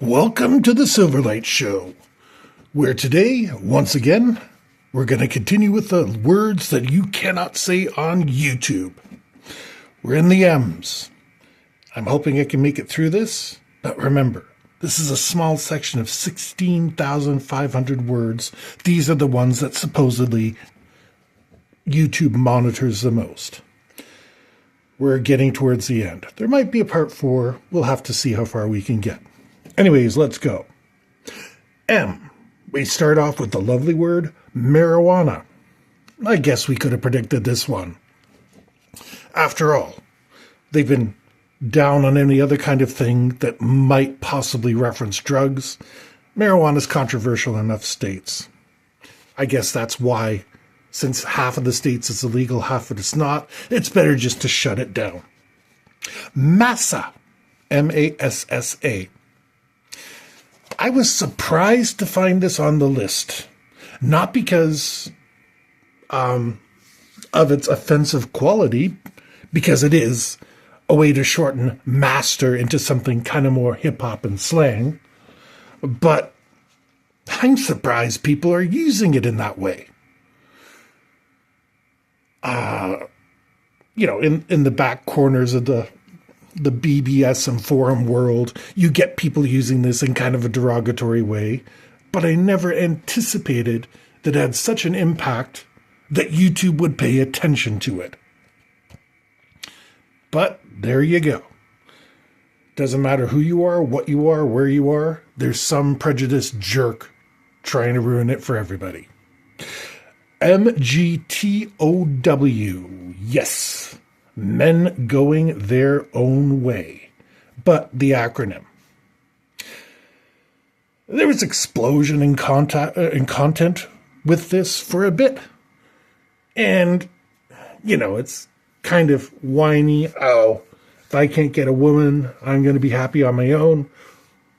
Welcome to the Silverlight Show, where today, once again, we're going to continue with the words that you cannot say on YouTube. We're in the M's. I'm hoping I can make it through this, but remember, this is a small section of 16,500 words. These are the ones that supposedly YouTube monitors the most. We're getting towards the end. There might be a part 4. We'll have to see how far we can get. Anyways, let's go. M. We start off with the lovely word marijuana. I guess we could have predicted this one. After all, they've been down on any other kind of thing that might possibly reference drugs. Marijuana is controversial in enough states. I guess that's why, since half of the states it's illegal, half of it's not, it's better just to shut it down. Massa. M-A-S-S-A. I was surprised to find this on the list, not because of its offensive quality, because it is a way to shorten master into something kind of more hip-hop and slang, but I'm surprised people are using it in that way. In the back corners of the BBS and forum world, you get people using this in kind of a derogatory way, but I never anticipated that it had such an impact that YouTube would pay attention to it. But there you go. Doesn't matter who you are, what you are, where you are, there's some prejudiced jerk trying to ruin it for everybody. MGTOW. Yes. Men going their own way. But the acronym. There was explosion in content with this for a bit. And, it's kind of whiny. Oh, if I can't get a woman, I'm going to be happy on my own.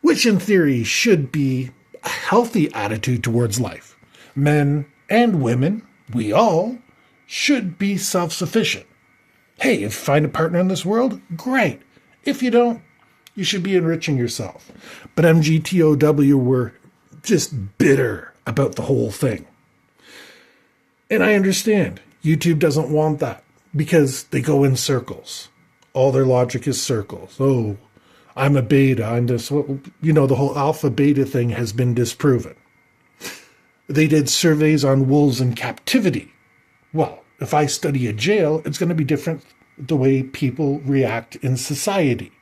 Which in theory should be a healthy attitude towards life. Men and women, we all, should be self-sufficient. Hey, if you find a partner in this world, great. If you don't, you should be enriching yourself. But MGTOW were just bitter about the whole thing. And I understand. YouTube doesn't want that because they go in circles. All their logic is circles. Oh, I'm a beta. I'm this. The whole alpha beta thing has been disproven. They did surveys on wolves in captivity. Well, if I study a jail, it's going to be different the way people react in society.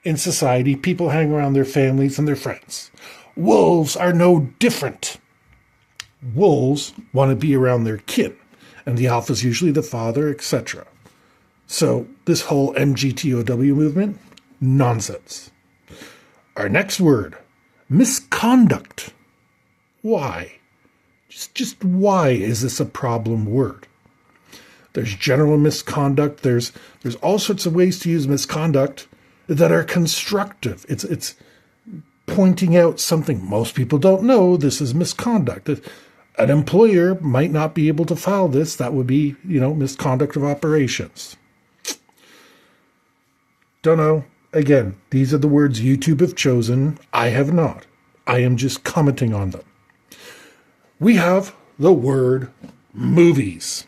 In society, people hang around their families and their friends. Wolves are no different. Wolves want to be around their kin, and the alpha is usually the father, etc. So this whole MGTOW movement, nonsense. Our next word, misconduct. Why? Just why is this a problem word? There's general misconduct. There's all sorts of ways to use misconduct that are constructive. It's pointing out something most people don't know. This is misconduct. An employer might not be able to file this. That would be, misconduct of operations. Don't know. Again, these are the words YouTube have chosen. I have not. I am just commenting on them. We have the word movies.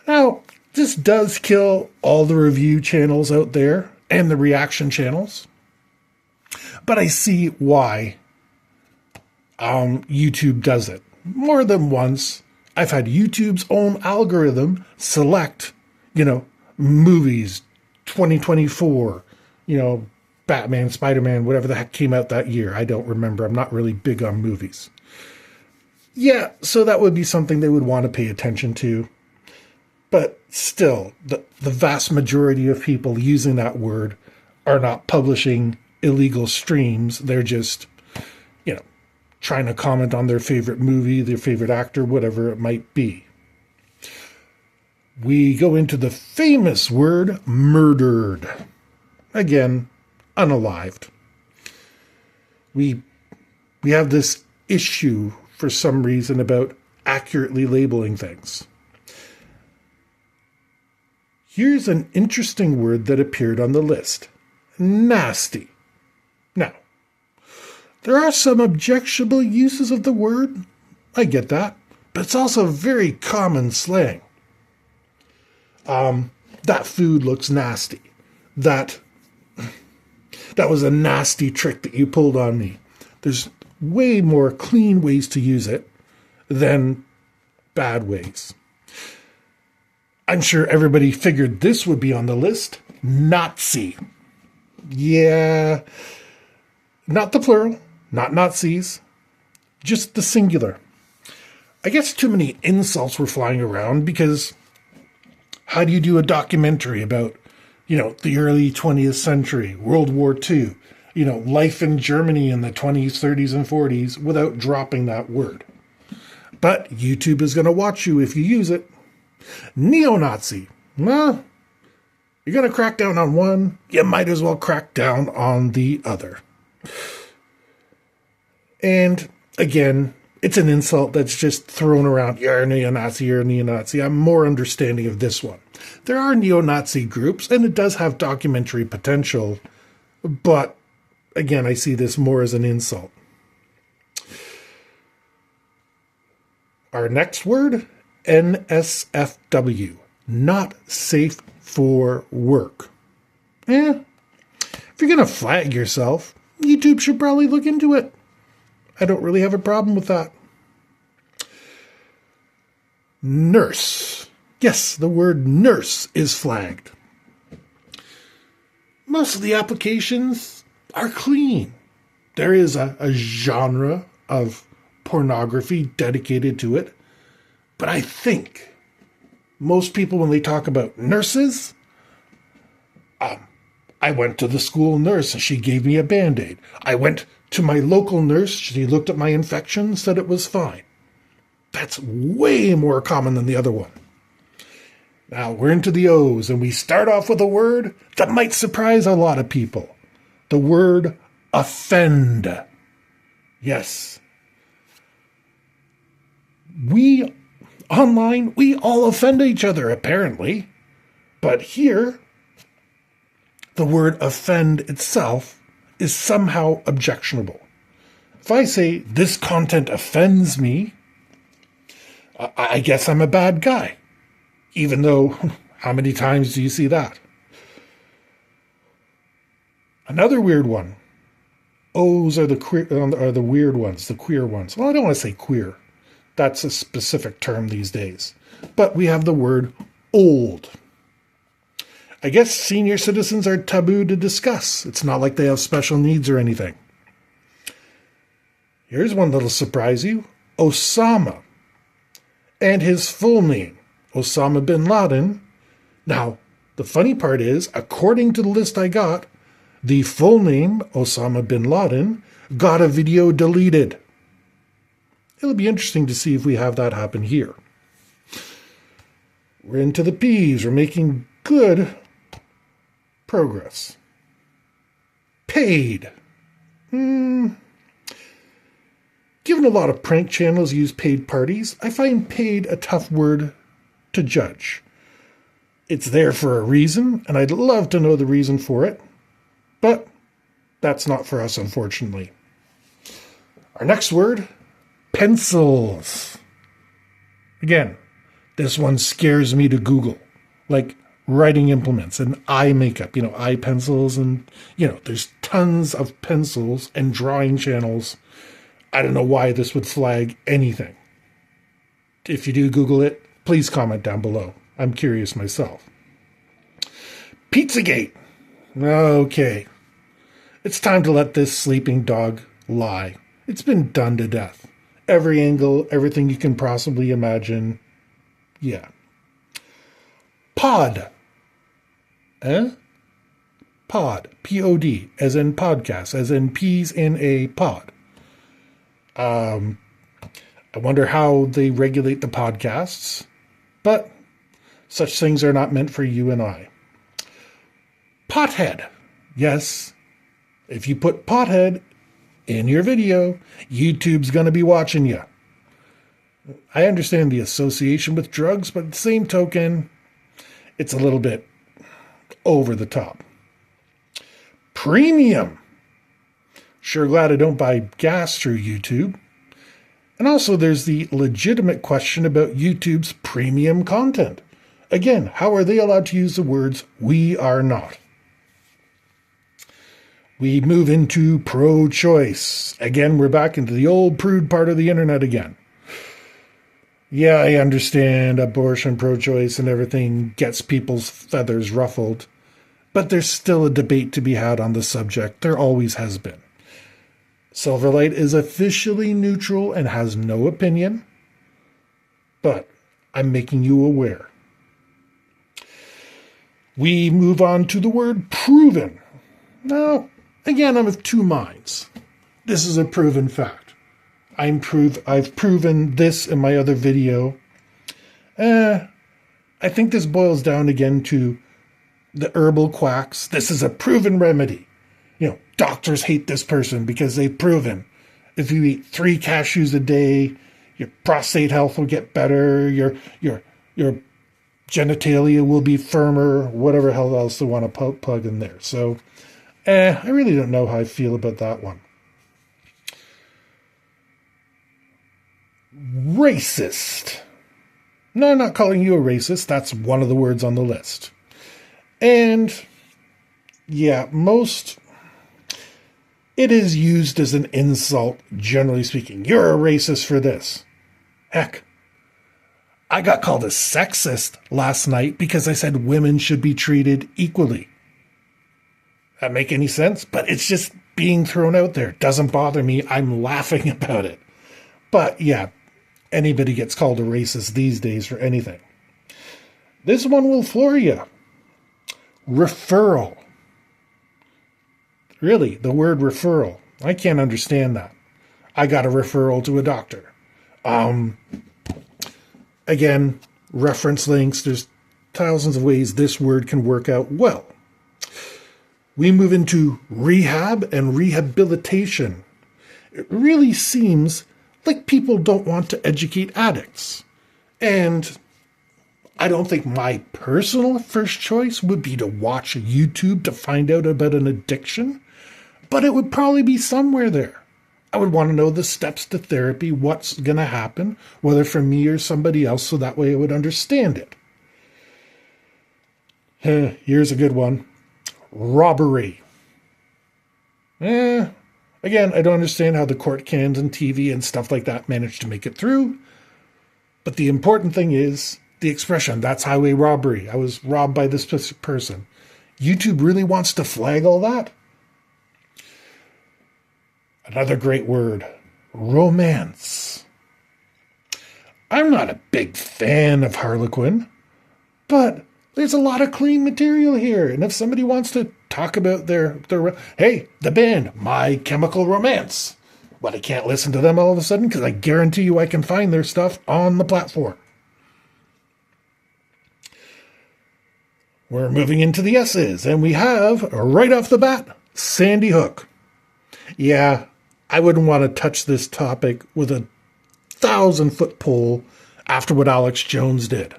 Now, this does kill all the review channels out there and the reaction channels. But I see why YouTube does it. More than once, I've had YouTube's own algorithm select, movies 2024, Batman, Spider-Man, whatever the heck came out that year. I don't remember. I'm not really big on movies. Yeah, so that would be something they would want to pay attention to. But still, the vast majority of people using that word are not publishing illegal streams. They're just, trying to comment on their favorite movie, their favorite actor, whatever it might be. We go into the famous word murdered. Again, unalived. We have this issue for some reason about accurately labeling things. Here's an interesting word that appeared on the list. Nasty. Now, there are some objectionable uses of the word. I get that. But it's also very common slang. That food looks nasty. That was a nasty trick that you pulled on me. There's way more clean ways to use it than bad ways. I'm sure everybody figured this would be on the list. Nazi. Yeah. Not the plural, not Nazis, just the singular. I guess too many insults were flying around because how do you do a documentary about, the early 20th century, World War II, life in Germany in the 20s, 30s, and 40s without dropping that word? But YouTube is going to watch you if you use it. Neo-Nazi. Well, you're going to crack down on one, you might as well crack down on the other. And again, it's an insult that's just thrown around. You're a neo-Nazi, you're a neo-Nazi. I'm more understanding of this one. There are neo-Nazi groups, and it does have documentary potential. But again, I see this more as an insult. Our next word, NSFW. Not safe for work. If you're going to flag yourself, YouTube should probably look into it. I don't really have a problem with that. Nurse. Yes, the word nurse is flagged. Most of the applications are clean. There is a genre of pornography dedicated to it. But I think most people, when they talk about nurses, I went to the school nurse and she gave me a Band-Aid. I went to my local nurse. She looked at my infection, said it was fine. That's way more common than the other one. Now we're into the O's, and we start off with a word that might surprise a lot of people. The word offend. Yes. We all offend each other, apparently. But here, the word offend itself is somehow objectionable. If I say, this content offends me, I guess I'm a bad guy. Even though, how many times do you see that? Another weird one. O's are the weird ones, the queer ones. Well, I don't want to say queer. That's a specific term these days. But we have the word old. I guess senior citizens are taboo to discuss. It's not like they have special needs or anything. Here's one that'll surprise you. Osama. And his full name, Osama bin Laden. Now, the funny part is, according to the list I got, the full name, Osama bin Laden, got a video deleted. It'll be interesting to see if we have that happen here. We're into the P's. We're making good progress. Paid. Given a lot of prank channels use paid parties, I find paid a tough word to judge. It's there for a reason, and I'd love to know the reason for it, but that's not for us, unfortunately. Our next word, pencils. Again, this one scares me to Google, like writing implements and eye makeup, eye pencils, and, there's tons of pencils and drawing channels. I don't know why this would flag anything. If you do Google it, please comment down below. I'm curious myself. Pizzagate. Okay. It's time to let this sleeping dog lie. It's been done to death. Every angle, everything you can possibly imagine. Yeah. Pod. Pod. P-O-D. As in podcast. As in peas in a pod. I wonder how they regulate the podcasts, but such things are not meant for you and I. Pothead. Yes, if you put pothead in your video, YouTube's going to be watching you. I understand the association with drugs, but at the same token, it's a little bit over the top. Premium. Sure glad I don't buy gas through YouTube. And also there's the legitimate question about YouTube's premium content. Again, how are they allowed to use the words "we are not"? We move into pro-choice. Again, we're back into the old prude part of the internet again. Yeah, I understand abortion, pro-choice, and everything gets people's feathers ruffled. But there's still a debate to be had on the subject. There always has been. Silverlight is officially neutral and has no opinion. But I'm making you aware. We move on to the word proven. Now, again, I'm of two minds. This is a proven fact. I've proven this in my other video. I think this boils down again to the herbal quacks. This is a proven remedy. Doctors hate this person because they've proven if you eat 3 cashews a day, your prostate health will get better, your genitalia will be firmer, whatever hell else they want to plug in there. So, I really don't know how I feel about that one. Racist. No, I'm not calling you a racist. That's one of the words on the list. And, yeah, it is used as an insult, generally speaking. You're a racist for this. Heck, I got called a sexist last night because I said women should be treated equally. That make any sense? But it's just being thrown out there. Doesn't bother me. I'm laughing about it. But yeah, anybody gets called a racist these days for anything. This one will floor you. Referral. Really, the word referral. I can't understand that. I got a referral to a doctor. Again, reference links. There's thousands of ways this word can work out well. We move into rehab and rehabilitation. It really seems like people don't want to educate addicts. And I don't think my personal first choice would be to watch YouTube to find out about an addiction, but it would probably be somewhere there. I would want to know the steps to therapy, what's going to happen, whether for me or somebody else, so that way I would understand it. Here's a good one. Robbery. Again, I don't understand how the court cans and TV and stuff like that managed to make it through. But the important thing is the expression, that's highway robbery. I was robbed by this person. YouTube really wants to flag all that? Another great word, romance. I'm not a big fan of Harlequin, but there's a lot of clean material here. And if somebody wants to talk about their hey, the band, My Chemical Romance, but I can't listen to them all of a sudden because I guarantee you I can find their stuff on the platform. We're moving into the S's, and we have, right off the bat, Sandy Hook. Yeah, I wouldn't want to touch this topic with a 1,000-foot pole after what Alex Jones did.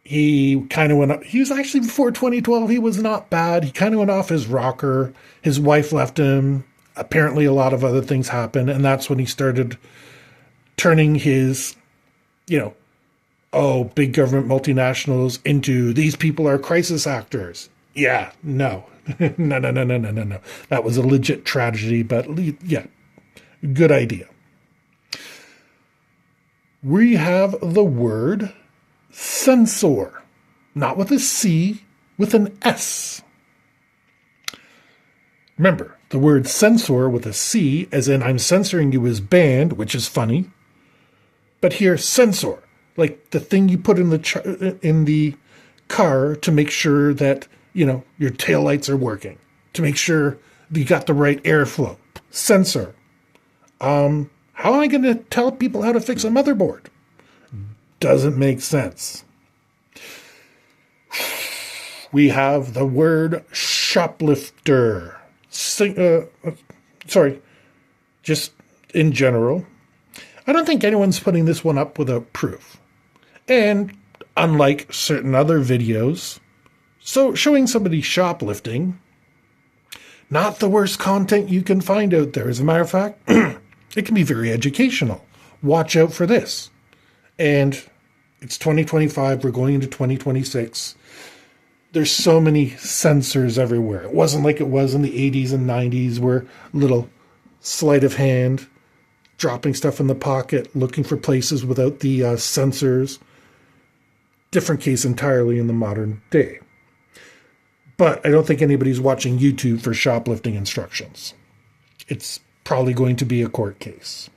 He kind of went up. He was actually, before 2012, he was not bad. He kind of went off his rocker. His wife left him. Apparently a lot of other things happened, and that's when he started turning his, big government multinationals into these people are crisis actors. Yeah, no. No. That was a legit tragedy, but yeah, good idea. We have the word censor, not with a C, with an S. Remember, the word censor with a C, as in I'm censoring you, is banned, which is funny. But here, censor, like the thing you put in the car to make sure that, your taillights are working, to make sure you got the right airflow. Censor. How am I going to tell people how to fix a motherboard? Doesn't make sense. We have the word shoplifter. Just in general. I don't think anyone's putting this one up without proof. And unlike certain other videos, so showing somebody shoplifting Not the worst content you can find out there. As a matter of fact, it can be very educational. Watch out for this. And it's 2025. We're going into 2026. There's so many censors everywhere. It wasn't like it was in the 80s and 90s where little sleight of hand, dropping stuff in the pocket, looking for places without the sensors. Different case entirely in the modern day. But I don't think anybody's watching YouTube for shoplifting instructions. It's probably going to be a court case.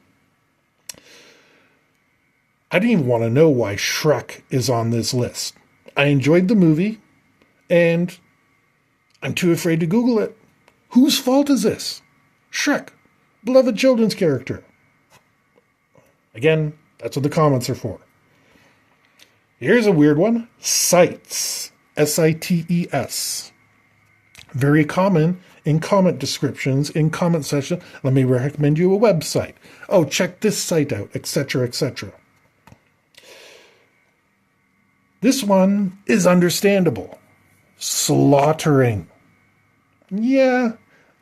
I didn't even want to know why Shrek is on this list. I enjoyed the movie, and I'm too afraid to Google it. Whose fault is this? Shrek, beloved children's character. Again, that's what the comments are for. Here's a weird one. Sites. S-I-T-E-S. Very common in comment descriptions, in comment section. Let me recommend you a website. Oh, check this site out, etc., etc. This one is understandable. Slaughtering. Yeah,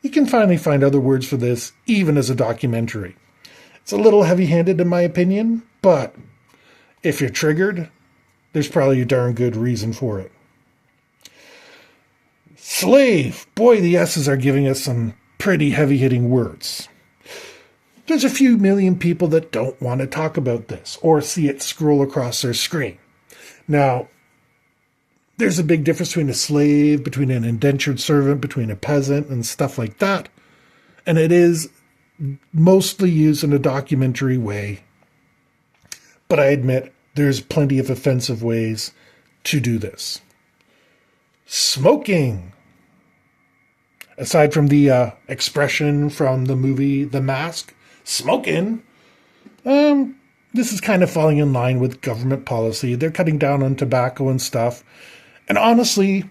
you can finally find other words for this, even as a documentary. It's a little heavy-handed in my opinion, but if you're triggered, there's probably a darn good reason for it. Slave. Boy, the S's are giving us some pretty heavy-hitting words. There's a few million people that don't want to talk about this or see it scroll across their screen. Now, there's a big difference between a slave, between an indentured servant, between a peasant, and stuff like that. And it is mostly used in a documentary way. But I admit, there's plenty of offensive ways to do this. Smoking. Aside from the expression from the movie The Mask, smoking, this is kind of falling in line with government policy. They're cutting down on tobacco and stuff. And honestly,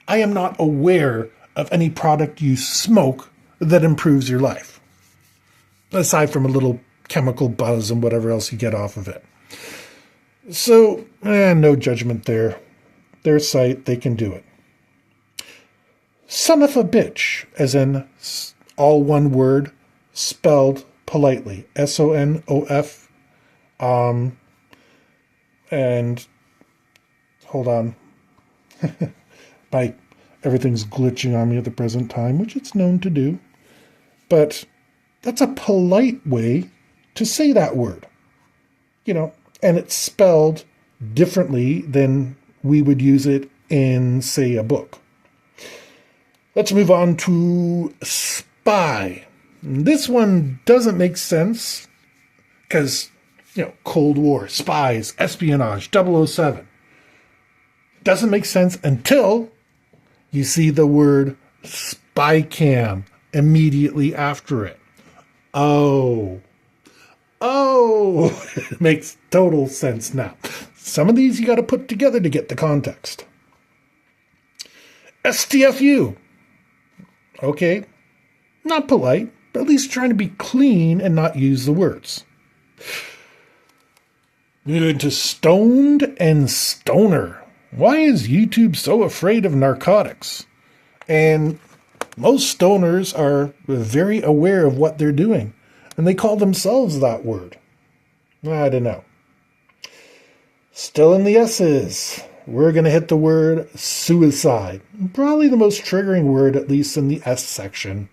I am not aware of any product you smoke that improves your life. Aside from a little chemical buzz and whatever else you get off of it. So, no judgment there. Their site, they can do it. Son of a bitch, as in all one word, spelled politely. S-O-N-O-F. And hold on. Everything's glitching on me at the present time, which it's known to do. But that's a polite way to say that word. You know, and it's spelled differently than we would use it in, say, a book. Let's move on to spy. This one doesn't make sense because, you know, Cold War, spies, espionage, 007. Doesn't make sense until you see the word spy cam immediately after it. Oh, it makes total sense now. Some of these you got to put together to get the context. STFU. Okay, not polite, but at least trying to be clean and not use the words. Move into stoned and stoner. Why is YouTube so afraid of narcotics? And most stoners are very aware of what they're doing, and they call themselves that word. I don't know. Still in the S's. We're going to hit the word suicide. Probably the most triggering word, at least in the S section.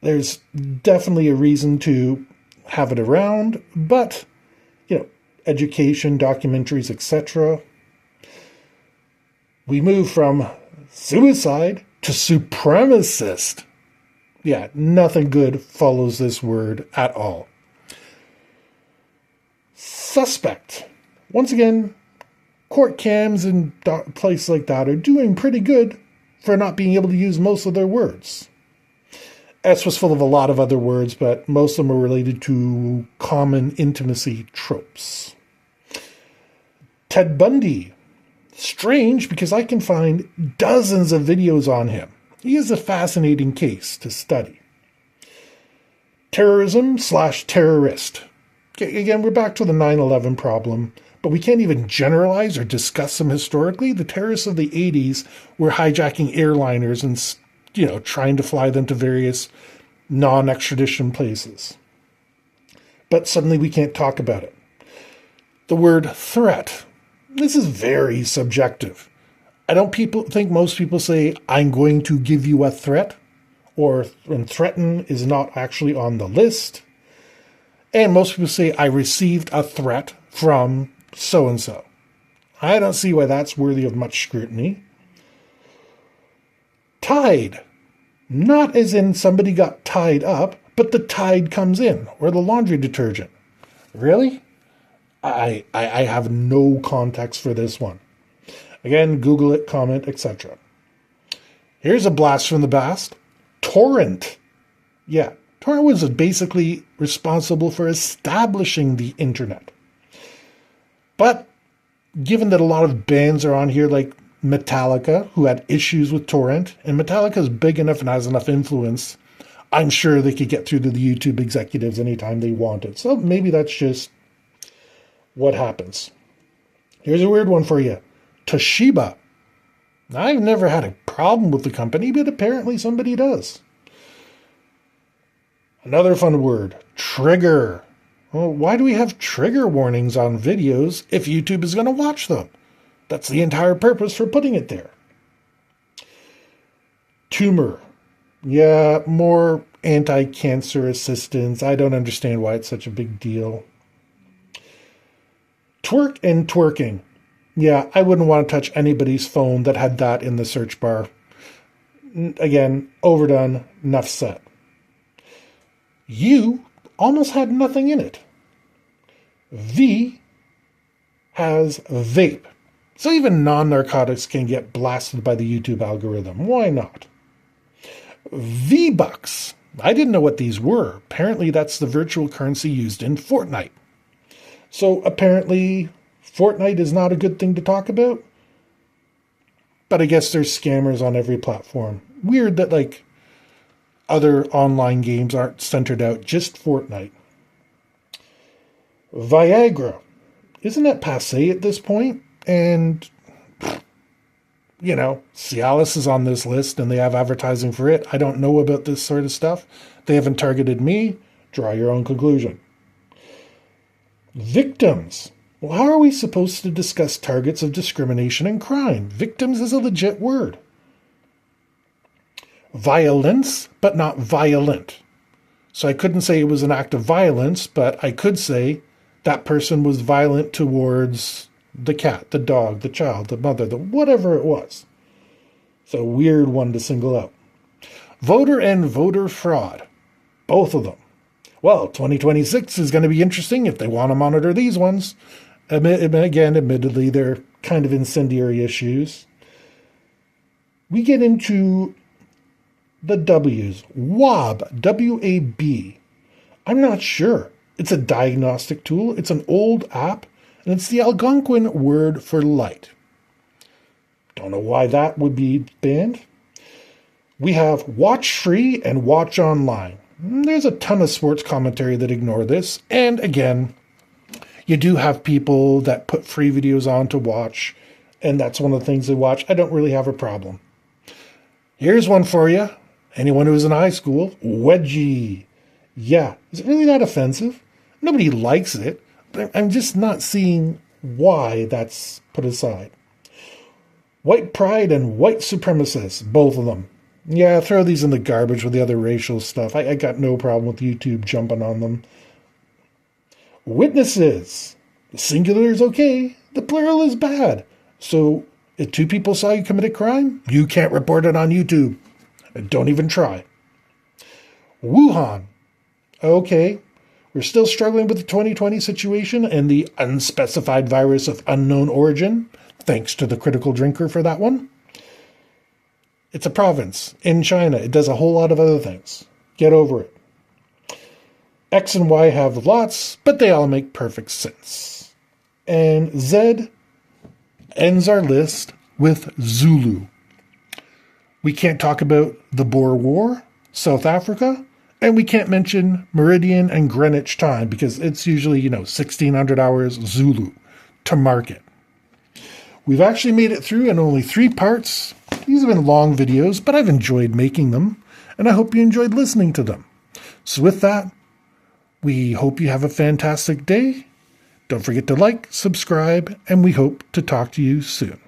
There's definitely a reason to have it around, but, you know, education, documentaries, etc. We move from suicide to supremacist. Yeah, nothing good follows this word at all. Suspect. Once again, court cams and places like that are doing pretty good for not being able to use most of their words. S was full of a lot of other words, but most of them are related to common intimacy tropes. Ted Bundy. Strange because I can find dozens of videos on him. He is a fascinating case to study. Terrorism/terrorist. Okay, again, we're back to the 9/11 problem, but we can't even generalize or discuss them historically. The terrorists of the 80s were hijacking airliners and trying to fly them to various non-extradition places. But suddenly we can't talk about it. The word threat. This is very subjective. I don't think most people say, I'm going to give you a threat, or when threaten is not actually on the list. And most people say, I received a threat from so-and-so. I don't see why that's worthy of much scrutiny. Tied. Not as in somebody got tied up, but the tide comes in, or the laundry detergent. Really? I have no context for this one. Again, Google it, comment, etc. Here's a blast from the past. Torrent. Yeah, Torrent was basically responsible for establishing the internet. But given that a lot of bands are on here like Metallica, who had issues with Torrent, and Metallica is big enough and has enough influence, I'm sure they could get through to the YouTube executives anytime they wanted. So maybe that's just what happens. Here's a weird one for you. Toshiba. I've never had a problem with the company, but apparently somebody does. Another fun word. Trigger. Well, why do we have trigger warnings on videos if YouTube is going to watch them? That's the entire purpose for putting it there. Tumor. Yeah, more anti-cancer assistance. I don't understand why it's such a big deal. Twerk and twerking. Yeah, I wouldn't want to touch anybody's phone that had that in the search bar. Again, overdone, enough said. U almost had nothing in it. V has vape. So even non-narcotics can get blasted by the YouTube algorithm. Why not? V-Bucks. I didn't know what these were. Apparently that's the virtual currency used in Fortnite. So apparently Fortnite is not a good thing to talk about. But I guess there's scammers on every platform. Weird that like other online games aren't centered out just Fortnite. Viagra. Isn't that passé at this point? And, Cialis is on this list and they have advertising for it. I don't know about this sort of stuff. They haven't targeted me. Draw your own conclusion. Victims. Well, how are we supposed to discuss targets of discrimination and crime? Victims is a legit word. Violence, but not violent. So I couldn't say it was an act of violence, but I could say that person was violent towards the cat, the dog, the child, the mother, the whatever it was. It's a weird one to single out. Voter and voter fraud. Both of them. Well, 2026 is going to be interesting if they want to monitor these ones. Again, admittedly, they're kind of incendiary issues. We get into the W's. WAB, W-A-B. I'm not sure. It's a diagnostic tool. It's an old app, and it's the Algonquin word for light. Don't know why that would be banned. We have watch free and watch online. There's a ton of sports commentary that ignore this. And again, you do have people that put free videos on to watch, and that's one of the things they watch. I don't really have a problem. Here's one for you. Anyone who's in high school, wedgie. Yeah, is it really that offensive? Nobody likes it, but I'm just not seeing why that's put aside. White pride and white supremacists, both of them. Yeah, throw these in the garbage with the other racial stuff. I got no problem with YouTube jumping on them. Witnesses. The singular is okay. The plural is bad. So if two people saw you commit a crime, you can't report it on YouTube. Don't even try. Wuhan. Okay. We're still struggling with the 2020 situation and the unspecified virus of unknown origin. Thanks to the critical drinker for that one. It's a province in China. It does a whole lot of other things. Get over it. X and Y have lots, but they all make perfect sense. And Z ends our list with Zulu. We can't talk about the Boer War, South Africa, and we can't mention Meridian and Greenwich time because it's usually, 1600 hours Zulu to market. We've actually made it through in only 3 parts. These have been long videos, but I've enjoyed making them, and I hope you enjoyed listening to them. So with that, we hope you have a fantastic day. Don't forget to like, subscribe, and we hope to talk to you soon.